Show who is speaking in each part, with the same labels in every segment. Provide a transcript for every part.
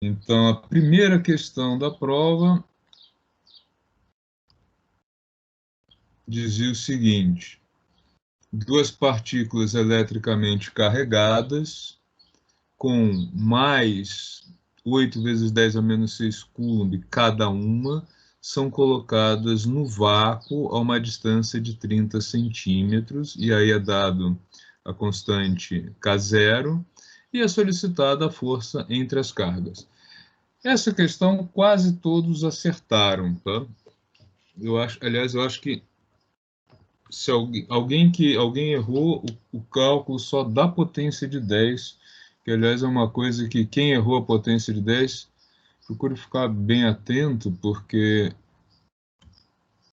Speaker 1: Então, a primeira questão da prova dizia o seguinte: duas partículas eletricamente carregadas com mais 8 vezes 10 a menos 6 coulomb cada uma são colocadas no vácuo a uma distância de 30 centímetros, e aí é dado a constante K0, e é solicitada a força entre as cargas. Essa questão quase todos acertaram, tá? Aliás, eu acho que se alguém errou o cálculo só da potência de 10, que aliás é uma coisa que quem errou a potência de 10, procure ficar bem atento, porque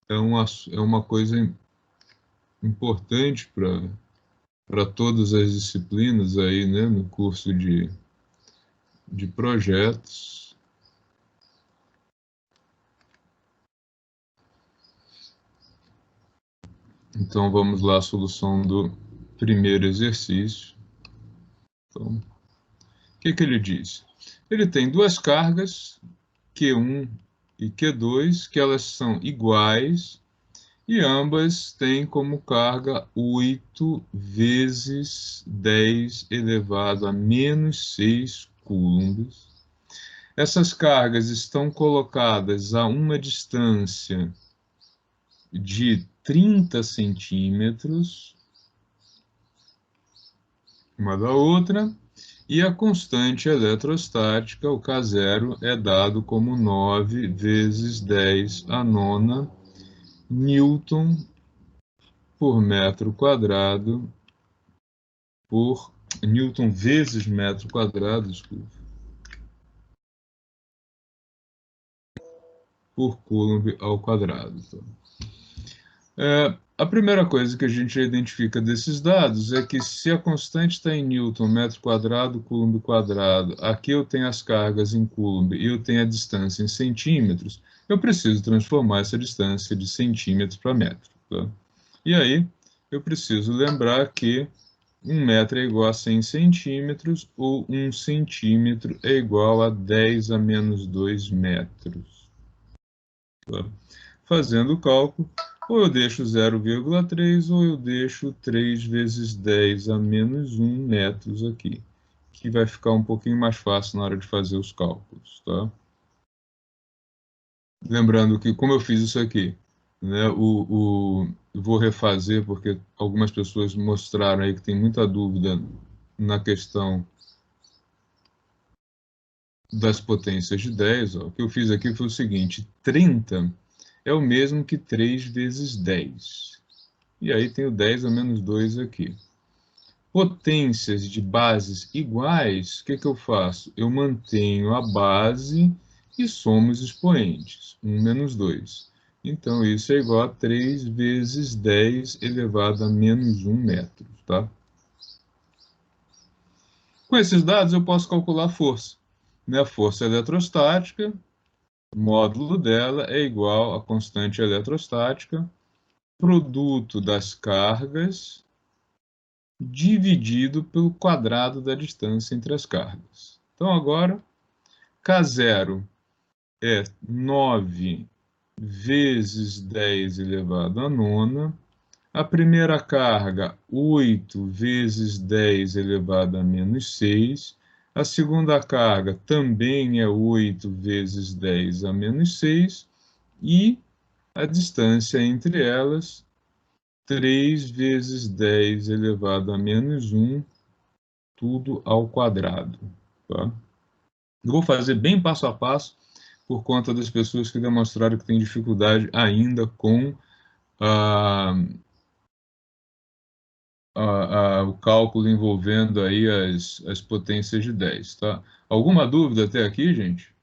Speaker 1: é uma coisa importante para todas as disciplinas aí, né, no curso de projetos. Então vamos lá, a solução do primeiro exercício. Então, o que ele diz? Ele tem duas cargas, Q1 e Q2, que elas são iguais e ambas têm como carga 8 vezes 10 elevado a menos 6 coulombs. Essas cargas estão colocadas a uma distância de 30 centímetros uma da outra, e a constante eletrostática, o K0, é dado como 9 vezes 10 a nona Newton por metro quadrado por Newton vezes metro quadrado, desculpa, por Coulomb ao quadrado. A primeira coisa que a gente identifica desses dados é que se a constante está em Newton, metro quadrado, Coulomb quadrado, aqui eu tenho as cargas em Coulomb e eu tenho a distância em centímetros, eu preciso transformar essa distância de centímetros para metro. Tá? E aí, eu preciso lembrar que 1 metro é igual a 100 centímetros, ou 1 centímetro é igual a 10 a menos 2 metros. Tá? Fazendo o cálculo, ou eu deixo 0,3, ou eu deixo 3 vezes 10 a menos 1 metros aqui, que vai ficar um pouquinho mais fácil na hora de fazer os cálculos. Tá? Lembrando que, como eu fiz isso aqui, né, vou refazer, porque algumas pessoas mostraram aí que tem muita dúvida na questão das potências de 10. Ó. O que eu fiz aqui foi o seguinte: 30 é o mesmo que 3 vezes 10. E aí tenho 10 a menos 2 aqui. Potências de bases iguais, o que eu faço? Eu mantenho a base e somo os expoentes, 1 menos 2. Então, isso é igual a 3 vezes 10 elevado a menos 1 metro. Tá? Com esses dados, eu posso calcular a força. Né? A força eletrostática, o módulo dela é igual à constante eletrostática, produto das cargas, dividido pelo quadrado da distância entre as cargas. Então, agora, K0 é 9 vezes 10 elevado à nona. A primeira carga, 8 vezes 10 elevado a menos 6. A segunda carga também é 8 vezes 10 a menos 6. E a distância entre elas, 3 vezes 10 elevado a menos 1, tudo ao quadrado. Tá? Eu vou fazer bem passo a passo, por conta das pessoas que demonstraram que têm dificuldade ainda com o cálculo envolvendo aí as potências de 10. Tá? Alguma dúvida até aqui, gente?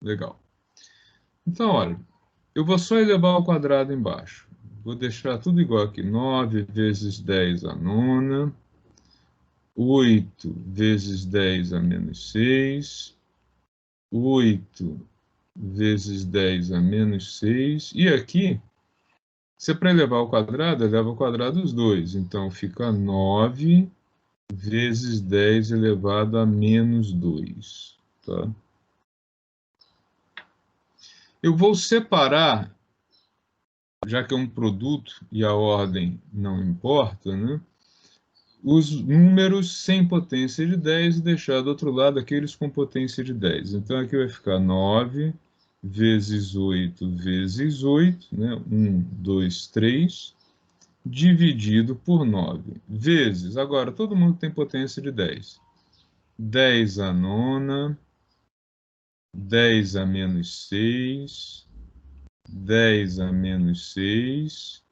Speaker 1: Legal. Então, olha, eu vou só elevar ao quadrado embaixo. Vou deixar tudo igual aqui. 9 vezes 10 a nona. 8 vezes 10 a menos 6. 8 vezes 10 a menos 6. E aqui, se é para elevar ao quadrado, eleva ao quadrado os dois. Então, fica 9 vezes 10 elevado a menos 2. Tá? Eu vou separar, já que é um produto e a ordem não importa, né? Os números sem potência de 10 e deixar do outro lado aqueles com potência de 10. Então, aqui vai ficar 9 vezes 8 vezes 8, né? 1, 2, 3, dividido por 9, vezes, agora todo mundo tem potência de 10. 10 a nona, 10 a menos 6, 10 a menos 6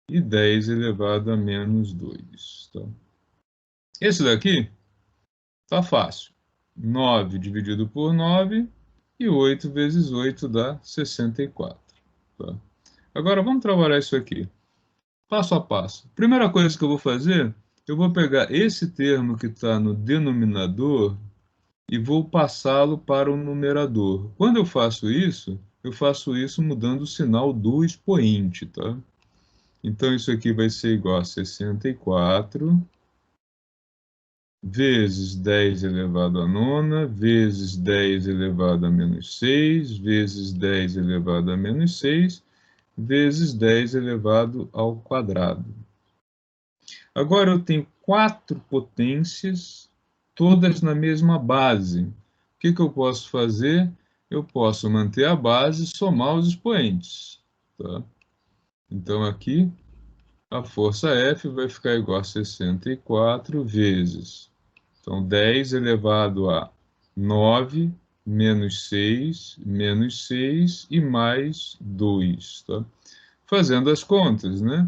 Speaker 1: e 10 elevado a menos 2. Tá? Esse daqui tá fácil. 9 dividido por 9 e 8 vezes 8 dá 64. Tá? Agora vamos trabalhar isso aqui, passo a passo. Primeira coisa que eu vou fazer, eu vou pegar esse termo que está no denominador e vou passá-lo para o numerador. Quando eu faço isso mudando o sinal do expoente, tá? Então, isso aqui vai ser igual a 64 vezes 10 elevado a nona, vezes 10 elevado a menos 6, vezes 10 elevado a menos 6, vezes 10 elevado ao quadrado. Agora eu tenho 4 potências, todas na mesma base. O que eu posso fazer? Eu posso manter a base e somar os expoentes. Tá? Então, aqui, a força F vai ficar igual a 64 vezes. Então, 10 elevado a 9, menos 6 e mais 2. Tá? Fazendo as contas, né?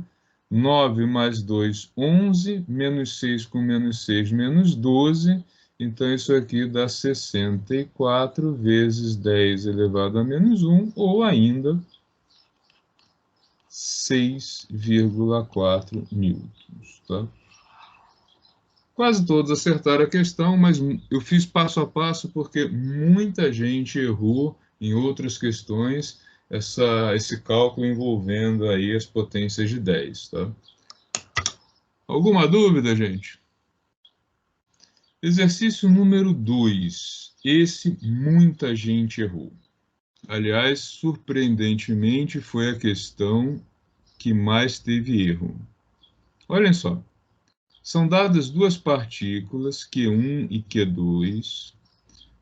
Speaker 1: 9 mais 2, 11, menos 6 com menos 6, menos 12. Então, isso aqui dá 64 vezes 10 elevado a menos 1, ou ainda 6,4 newtons. Tá? Quase todos acertaram a questão, mas eu fiz passo a passo porque muita gente errou em outras questões esse cálculo envolvendo aí as potências de 10, tá? Alguma dúvida, gente? Exercício número 2. Esse muita gente errou. Aliás, surpreendentemente, foi a questão que mais teve erro. Olhem só. São dadas duas partículas, Q1 e Q2,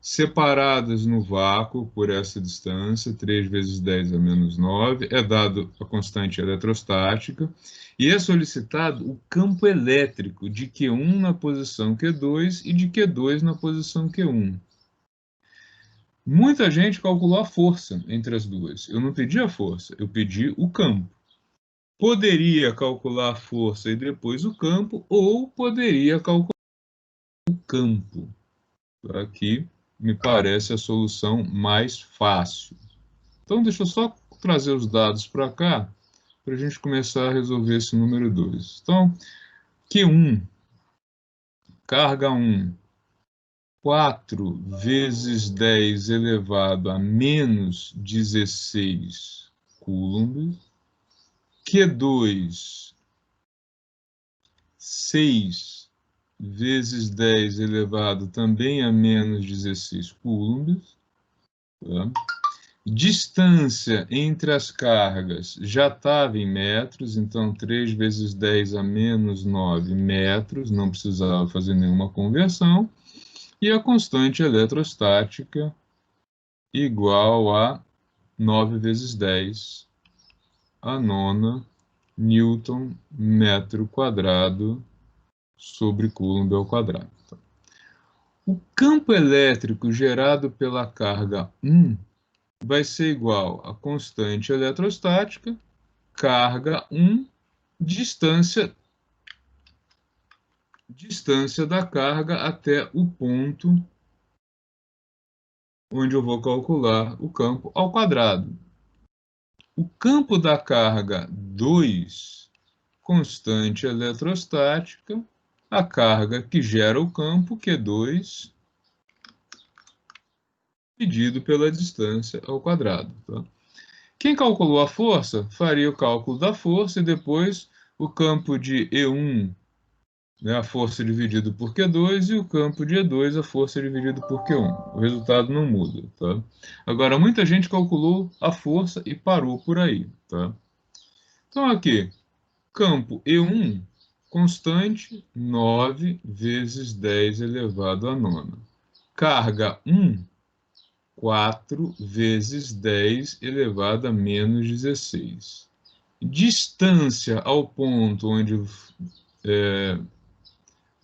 Speaker 1: separadas no vácuo por essa distância, 3 vezes 10 a menos 9, é dado a constante eletrostática, e é solicitado o campo elétrico de Q1 na posição Q2 e de Q2 na posição Q1. Muita gente calculou a força entre as duas. Eu não pedi a força, eu pedi o campo. Poderia calcular a força e depois o campo, ou poderia calcular o campo. Aqui me parece a solução mais fácil. Então, deixa eu só trazer os dados para cá, para a gente começar a resolver esse número 2. Então, Q1, carga 1, 4 vezes 10 elevado a menos 16 coulombs. Q2, 6 vezes 10 elevado também a menos 16 coulombs. Tá? Distância entre as cargas já estava em metros, então 3 vezes 10 a menos 9 metros, não precisava fazer nenhuma conversão. E a constante eletrostática igual a 9 vezes 10 a nona Newton metro quadrado sobre Coulomb ao quadrado. O campo elétrico gerado pela carga 1 vai ser igual a constante eletrostática, carga 1, distância da carga até o ponto onde eu vou calcular o campo ao quadrado. O campo da carga 2, constante eletrostática, a carga que gera o campo, Q2, dividido pela distância ao quadrado. Tá? Quem calculou a força, faria o cálculo da força e depois o campo de E1 né, a força dividido por Q2 e o campo de E2, a força dividido por Q1. O resultado não muda, tá? Agora, muita gente calculou a força e parou por aí, tá? Então, aqui, campo E1, constante, 9 vezes 10 elevado a nona. Carga 1, 4 vezes 10 elevado a menos 16. Distância ao ponto onde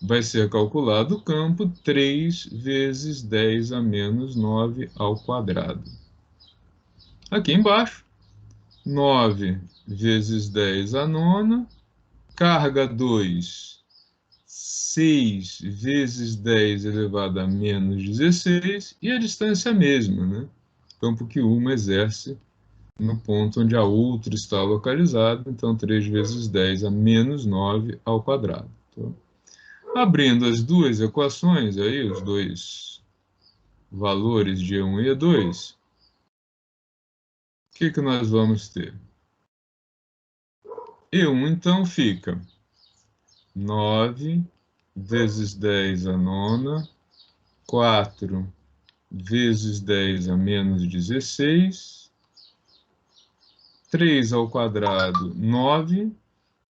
Speaker 1: vai ser calculado o campo, 3 vezes 10 a menos 9 ao quadrado. Aqui embaixo, 9 vezes 10 a nona, carga 2, 6 vezes 10 elevado a menos 16, e a distância é a mesma, né? Campo que uma exerce no ponto onde a outra está localizada, então 3 vezes 10 a menos 9 ao quadrado. Então, abrindo as duas equações, aí, os dois valores de E1 e E2, o que nós vamos ter? E1, então, fica 9 vezes 10 a nona, 4 vezes 10 a menos 16, 3 ao quadrado, 9,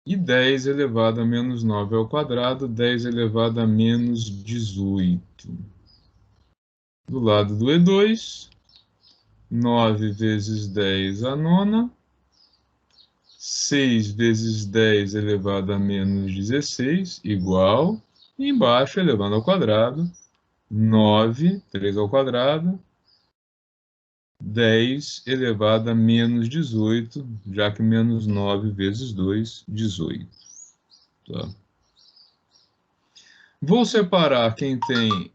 Speaker 1: e 10 elevado a menos 9 ao quadrado, 10 elevado a menos 18. Do lado do E2, 9 vezes 10 a nona, 6 vezes 10 elevado a menos 16, igual, e embaixo, elevando ao quadrado, 9, 3 ao quadrado, 10 elevado a menos 18, já que menos 9 vezes 2, 18. Tá? Vou separar quem tem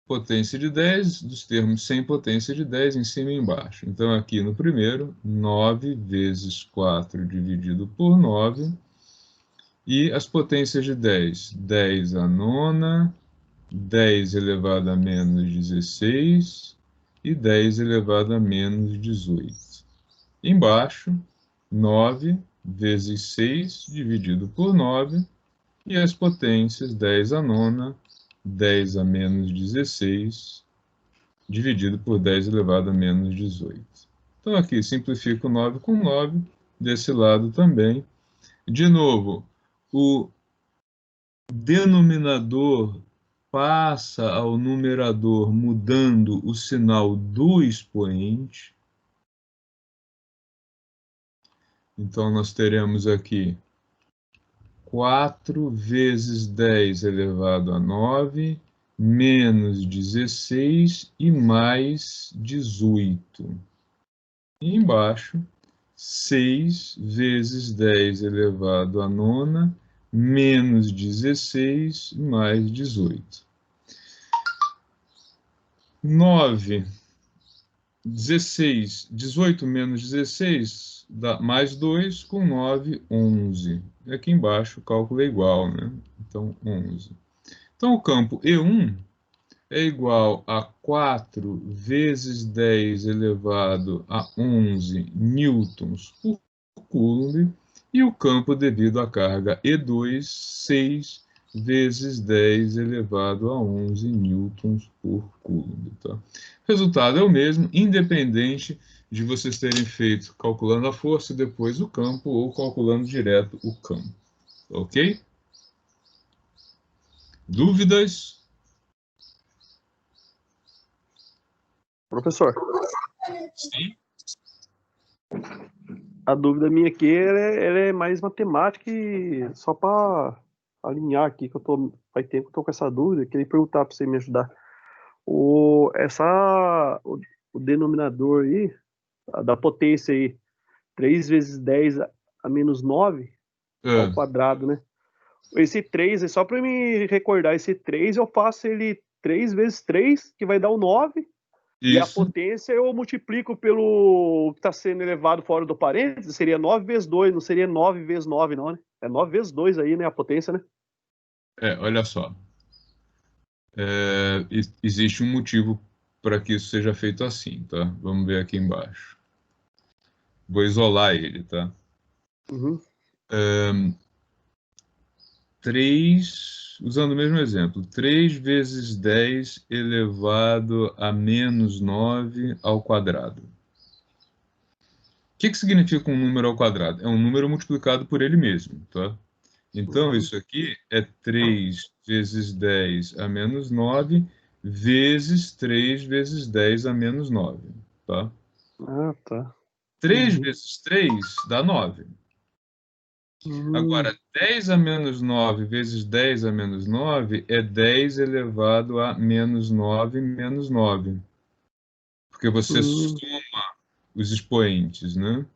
Speaker 1: potência de 10 dos termos sem potência de 10 em cima e embaixo. Então, aqui no primeiro, 9 vezes 4 dividido por 9. E as potências de 10, 10 a nona, 10 elevado a menos 16 e 10 elevado a menos 18. Embaixo, 9 vezes 6 dividido por 9. E as potências 10 a nona, 10 a menos 16, dividido por 10 elevado a menos 18. Então, aqui, simplifico 9 com 9, desse lado também. De novo, o denominador passa ao numerador mudando o sinal do expoente. Então, nós teremos aqui 4 vezes 10 elevado a 9, menos 16 e mais 18. E embaixo, 6 vezes 10 elevado a nona, menos 16 mais 18. 9, 16, 18 menos 16, dá mais 2, com 9, 11. E aqui embaixo o cálculo é igual, né? Então, 11. Então, o campo E1 é igual a 4 vezes 10 elevado a 11 newtons por coulomb, e o campo devido à carga E2, 6 vezes 10 elevado a 11 newtons por coulomb. Tá? O resultado é o mesmo, independente de vocês terem feito calculando a força e depois o campo, ou calculando direto o campo. Ok? Dúvidas?
Speaker 2: Professor,
Speaker 1: Sim.
Speaker 2: a dúvida minha aqui ela é mais matemática e só para alinhar aqui, que faz tempo que eu tô com essa dúvida, queria perguntar para você me ajudar. O denominador aí, da potência aí, 3 vezes 10 a menos 9 ao quadrado, né? Esse 3, é só para me recordar, esse 3 eu faço ele 3 vezes 3, que vai dar o 9, e a
Speaker 1: Isso.
Speaker 2: potência eu multiplico pelo que está sendo elevado fora do parênteses, seria 9 vezes 2, não seria 9 vezes 9 não, né? É 9 vezes 2 aí, né, a potência, né?
Speaker 1: Olha só. Existe um motivo para que isso seja feito assim, tá? Vamos ver aqui embaixo. Vou isolar ele, tá?
Speaker 2: Uhum.
Speaker 1: 3, usando o mesmo exemplo, 3 vezes 10 elevado a menos 9 ao quadrado. O que significa um número ao quadrado? É um número multiplicado por ele mesmo, tá? Então, isso aqui é 3 vezes 10 a menos 9 vezes 3 vezes 10 a menos 9, tá?
Speaker 2: Ah, tá.
Speaker 1: 3 vezes 3 dá 9. Agora,
Speaker 2: Hum,
Speaker 1: 10 a menos 9 vezes 10 a menos 9 é 10 elevado a menos 9 menos 9. Porque você
Speaker 2: hum.
Speaker 1: soma os expoentes, né?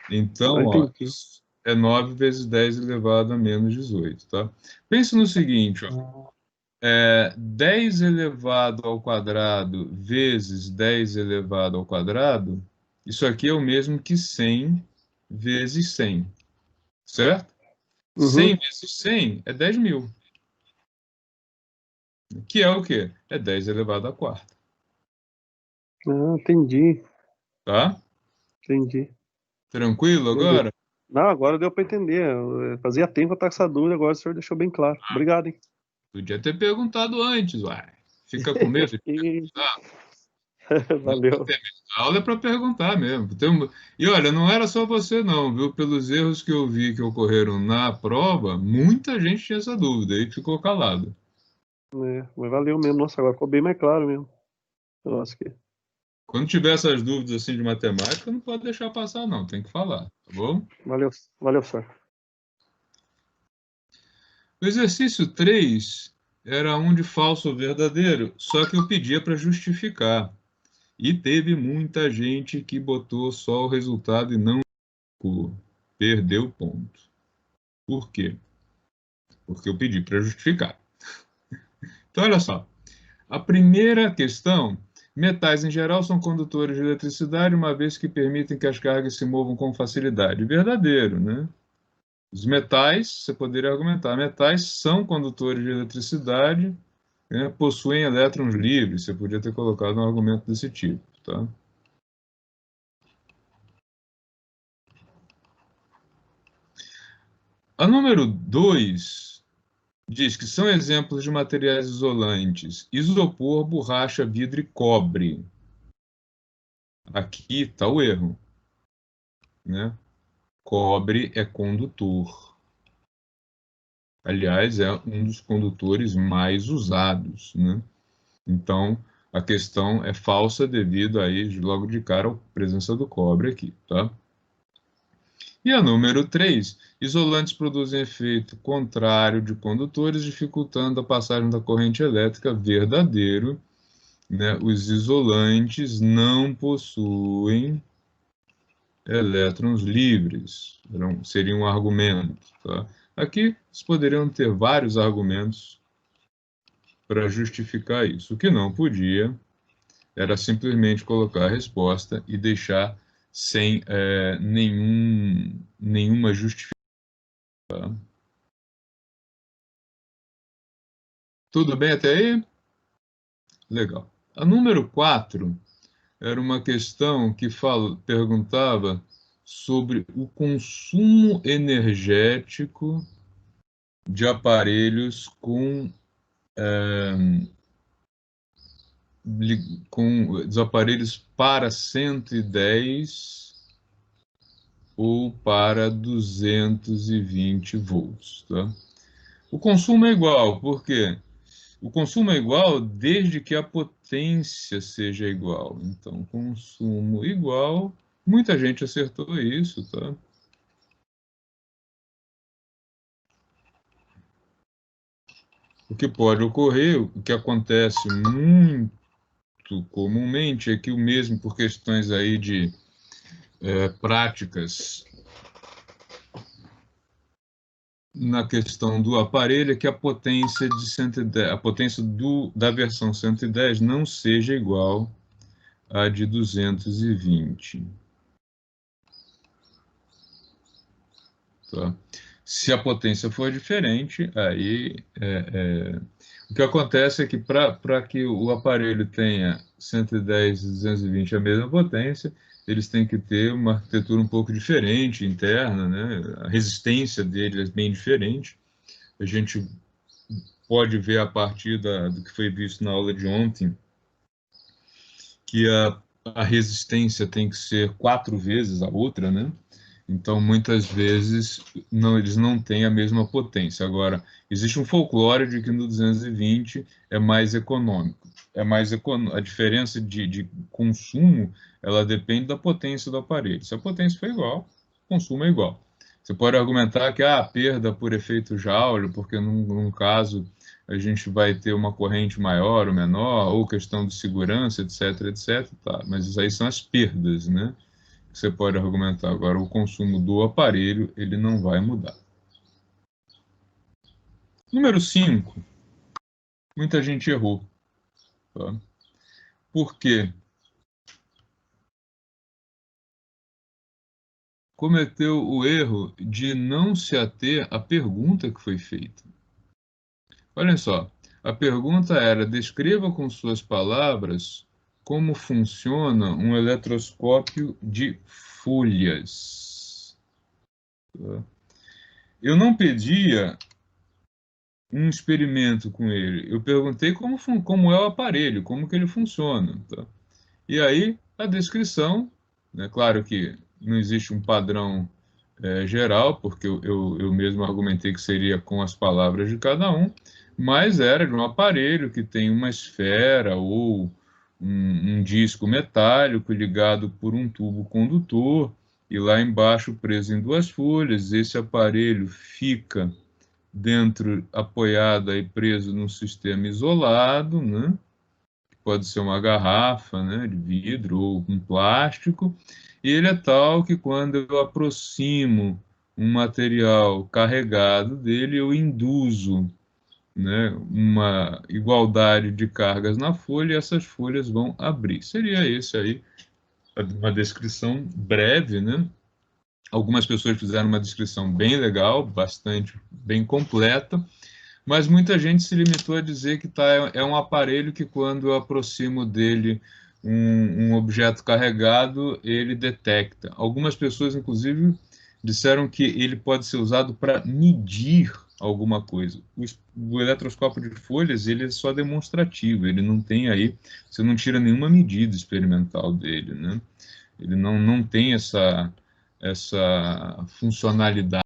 Speaker 1: Então,
Speaker 2: Ah,
Speaker 1: ó,
Speaker 2: entendi.
Speaker 1: isso é 9 vezes 10 elevado a menos 18, tá? Pense no seguinte, ó. 10 elevado ao quadrado vezes 10 elevado ao quadrado, isso aqui é o mesmo que 100 vezes 100, certo? 100
Speaker 2: Uhum.
Speaker 1: vezes 100 é 10.000, que é o quê? É 10 elevado à quarta,
Speaker 2: Ah, entendi.
Speaker 1: tá?
Speaker 2: Entendi.
Speaker 1: Tranquilo
Speaker 2: Beleza.
Speaker 1: agora?
Speaker 2: Não, agora deu para entender. Fazia tempo eu estar com essa dúvida, agora o senhor deixou bem claro. Obrigado, hein?
Speaker 1: Podia ter perguntado antes, uai. Fica com medo de
Speaker 2: E-
Speaker 1: perguntar? Não
Speaker 2: Valeu.
Speaker 1: tem medo. A aula é para perguntar mesmo. E olha, não era só você não, viu? Pelos erros que eu vi que ocorreram na prova, muita gente tinha essa dúvida e ficou calado.
Speaker 2: Mas valeu mesmo. Nossa, agora ficou bem mais claro mesmo. Nossa, que...
Speaker 1: Quando tiver essas dúvidas assim de matemática, não pode deixar passar não, tem que falar, tá bom?
Speaker 2: Valeu, valeu, senhor.
Speaker 1: O exercício 3 era um de falso ou verdadeiro, só que eu pedia para justificar. E teve muita gente que botou só o resultado e não o perdeu ponto. Por quê? Porque eu pedi para justificar. Então, olha só. A primeira questão: metais em geral são condutores de eletricidade, uma vez que permitem que as cargas se movam com facilidade. Verdadeiro, né? Os metais, você poderia argumentar, metais são condutores de eletricidade, né, possuem elétrons livres. Você podia ter colocado um argumento desse tipo, tá? A número 2 diz que são exemplos de materiais isolantes: isopor, borracha, vidro e cobre. Aqui está o erro, né? Cobre é condutor. Aliás, é um dos condutores mais usados, né? Então, a questão é falsa devido aí, logo de cara, à presença do cobre aqui, tá? E a número 3, isolantes produzem efeito contrário de condutores, dificultando a passagem da corrente elétrica. Verdadeiro, né? Os isolantes não possuem elétrons livres. Seria um argumento, tá? Aqui, vocês poderiam ter vários argumentos para justificar isso. O que não podia era simplesmente colocar a resposta e deixar sem nenhuma justificação. Tudo bem até aí? Legal. A número 4 era uma questão que perguntava sobre o consumo energético de aparelhos com os aparelhos para 110 ou para 220 volts, tá? O consumo é igual, por quê? O consumo é igual desde que a potência seja igual. Então, consumo igual, muita gente acertou isso, tá? O que pode ocorrer, o que acontece muito comumente é que o mesmo por questões aí de práticas na questão do aparelho é que a potência de 110, a potência da versão 110 não seja igual à de 220. Tá? Se a potência for diferente, aí o que acontece é que para que o aparelho tenha 110 e 220 a mesma potência, eles têm que ter uma arquitetura um pouco diferente interna, né? A resistência deles é bem diferente, a gente pode ver a partir do que foi visto na aula de ontem, que a resistência tem que ser 4 vezes a outra, né? Então, muitas vezes, eles não têm a mesma potência. Agora, existe um folclore de que no 220 é mais econômico. A diferença de consumo, ela depende da potência do aparelho. Se a potência for igual, o consumo é igual. Você pode argumentar que a perda por efeito Joule, porque num caso a gente vai ter uma corrente maior ou menor, ou questão de segurança, etc, etc. Tá. Mas isso aí são as perdas, né? Você pode argumentar. Agora, o consumo do aparelho, ele não vai mudar. Número 5. Muita gente errou. Tá? Por quê? Cometeu o erro de não se ater à pergunta que foi feita. Olha só, a pergunta era: descreva com suas palavras como funciona um eletroscópio de folhas. Tá? Eu não pedia um experimento com ele. Eu perguntei como é o aparelho, como que ele funciona. Tá? E aí, a descrição, né, claro que não existe um padrão geral, porque eu mesmo argumentei que seria com as palavras de cada um, mas era de um aparelho que tem uma esfera ou um disco metálico ligado por um tubo condutor, e lá embaixo, preso em 2 folhas, esse aparelho fica dentro, apoiado e preso num sistema isolado, né? Pode ser uma garrafa, né, de vidro ou um plástico, e ele é tal que quando eu aproximo um material carregado dele, eu induzo, né, uma igualdade de cargas na folha e essas folhas vão abrir. Seria esse aí uma descrição breve, né? Algumas pessoas fizeram uma descrição bem legal, bastante bem completa, mas muita gente se limitou a dizer que é um aparelho que, quando eu aproximo dele um objeto carregado, ele detecta. Algumas pessoas, inclusive, disseram que ele pode ser usado para medir alguma coisa. O eletroscópio de folhas, ele é só demonstrativo, ele não tem aí, você não tira nenhuma medida experimental dele, né? Ele não tem essa funcionalidade.